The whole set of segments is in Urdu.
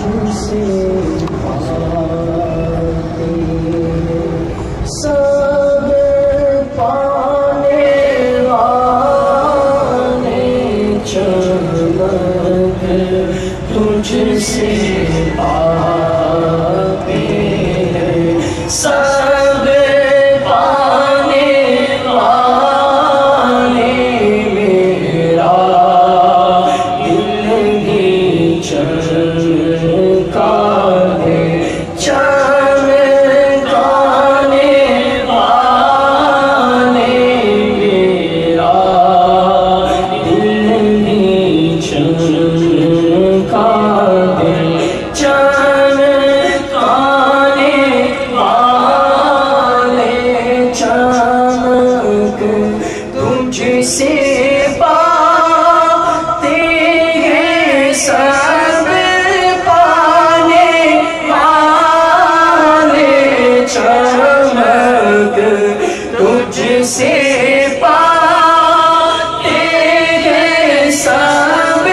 تجھ سے پاتے سب پانے والے چمک تجھ سے پاتے سب پانے والے میرا دل بھی چمکا دے چمکانے والے میرا دل بھی چمکا دے چمکانے والے چمک تجھ سے پاتے ہیں سب پانے والے چمک تجھ سے پاتے ہیں سب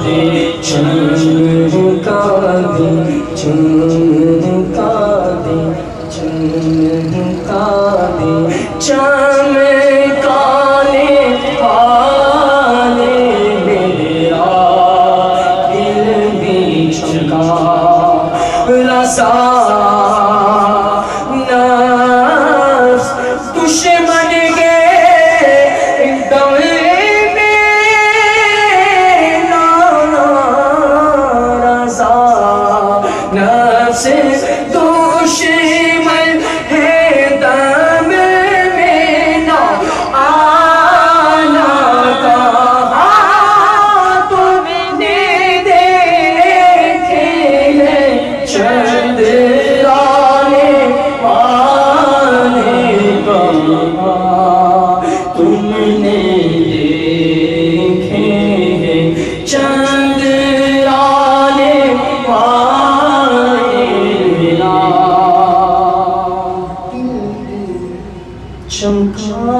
دے چمکا دے چمکا دے چمکا دے چمکانے والے میرا دل بھی چمکا رضا نفس دشمن کے دم میں رضا نفس دشمن ہے دم میں نہ آنا کہا تم نے دیکھے ہیں چندرانے والے بابا تم نے دیکھے ہیں چندرانے والے میرا چمکا